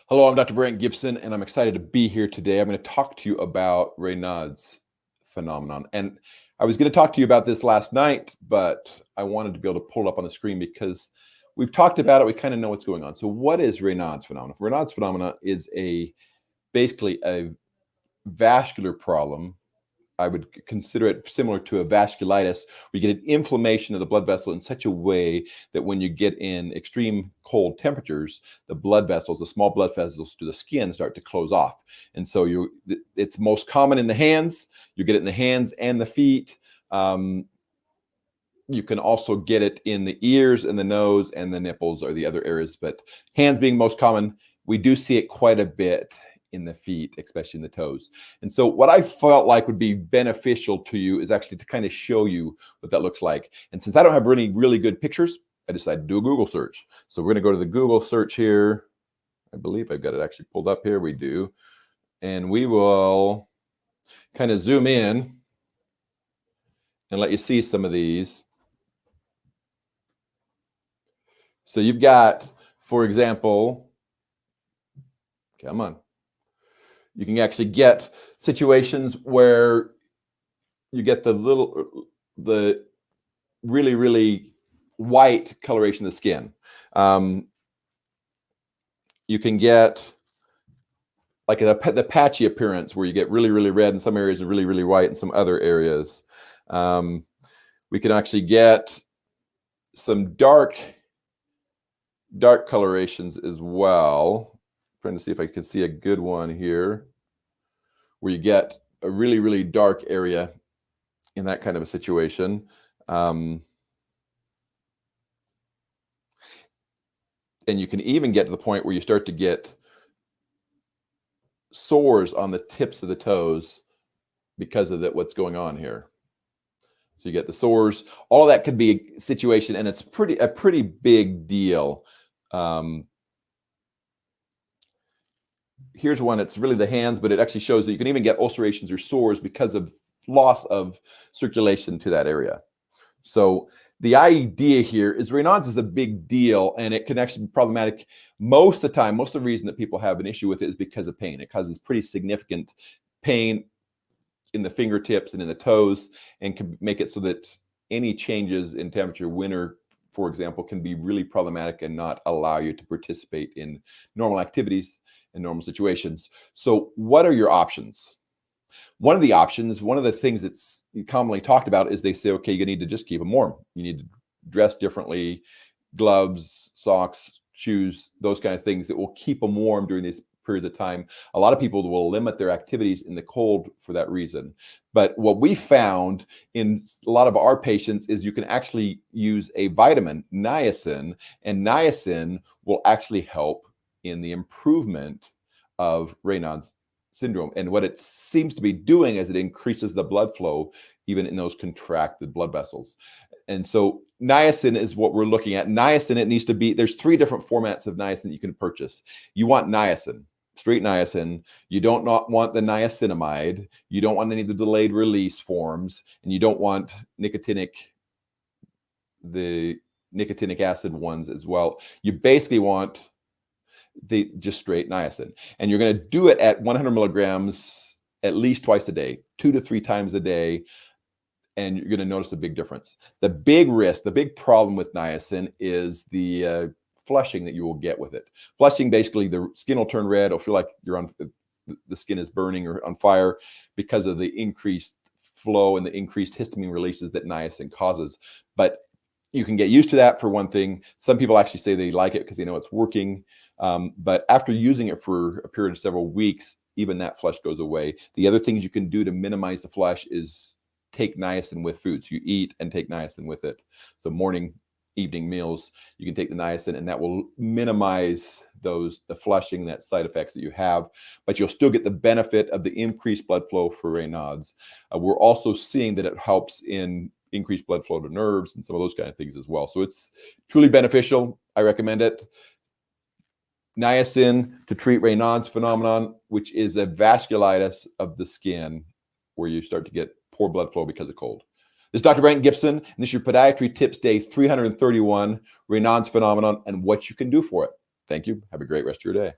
Hello, I'm Dr. Brandt Gibson, and I'm excited to be here today. I'm going to talk to you about Raynaud's phenomenon. And I was going to talk to you about this last night, but I wanted to be able to pull it up on the screen because we've talked about it. We kind of know what's going on. So what is Raynaud's phenomenon? Raynaud's phenomenon is basically a vascular problem. I would consider it similar to a vasculitis. We get an inflammation of the blood vessel in such a way that when you get in extreme cold temperatures, the blood vessels, the small blood vessels to the skin start to close off. And so it's most common in the hands. You get it in the hands and the feet. You can also get it in the ears and the nose and the nipples or the other areas, but hands being most common. We do see it quite a bit in the feet, especially in the toes. And so what I felt like would be beneficial to you is actually to kind of show you what that looks like. And since I don't have really good pictures, I decided to do a Google search. So we're going to go to the Google search here. I believe I've got it actually pulled up here. We do. And we will kind of zoom in and let you see some of these. So you've got, for example, come on. You can actually get situations where you get the really white coloration of the skin. You can get like the patchy appearance where you get really red in some areas and really white in some other areas. We can actually get some dark colorations as well. Trying to see if I can see a good one here where you get a really dark area in that kind of a situation. And you can even get to the point where you start to get sores on the tips of the toes because of what's going on here. So you get the sores. All of that could be a situation, and it's a pretty big deal. Here's one. It's really the hands, but it actually shows that you can even get ulcerations or sores because of loss of circulation to that area. So the idea here is Raynaud's is the big deal, and it can actually be problematic most of the time. Most of the reason that people have an issue with it is because of pain. It causes pretty significant pain in the fingertips and in the toes, and can make it so that any changes in temperature, winter, for example, can be really problematic and not allow you to participate in normal activities in normal situations. So what are your options? One of the things that's commonly talked about is they say, okay, you need to just keep them warm. You need to dress differently, gloves, socks, shoes, those kind of things that will keep them warm during this period of time. A lot of people will limit their activities in the cold for that reason. But what we found in a lot of our patients is you can actually use a vitamin, niacin, and niacin will actually help in the improvement of Raynaud's syndrome. And what it seems to be doing is it increases the blood flow even in those contracted blood vessels. And so niacin is what we're looking at. Niacin, it needs to be, there's 3 different formats of niacin that you can purchase. You want niacin, straight niacin. You don't not want the niacinamide. You don't want any of the delayed release forms, and you don't want the nicotinic acid ones as well. You basically want just straight niacin, and you're going to do it at 100 milligrams at least twice a day, 2 to 3 times a day, and you're going to notice a big difference. The big risk, the big problem with niacin is the flushing that you will get with it. Flushing, basically, the skin will turn red. It'll feel like the skin is burning or on fire because of the increased flow and the increased histamine releases that niacin causes. But you can get used to that, for one thing. Some people actually say they like it because they know it's working. But after using it for a period of several weeks, even that flush goes away. The other things you can do to minimize the flush is take niacin with foods. You eat and take niacin with it. So morning, evening meals, you can take the niacin, and that will minimize the flushing, that side effects that you have, but you'll still get the benefit of the increased blood flow for Raynaud's. We're also seeing that it helps in increased blood flow to nerves and some of those kind of things as well. So it's truly beneficial. I recommend it. Niacin to treat Raynaud's phenomenon, which is a vasculitis of the skin where you start to get poor blood flow because of cold. This is Dr. Brandt Gibson, and this is your Podiatry Tips Day 331, Raynaud's phenomenon and what you can do for it. Thank you. Have a great rest of your day.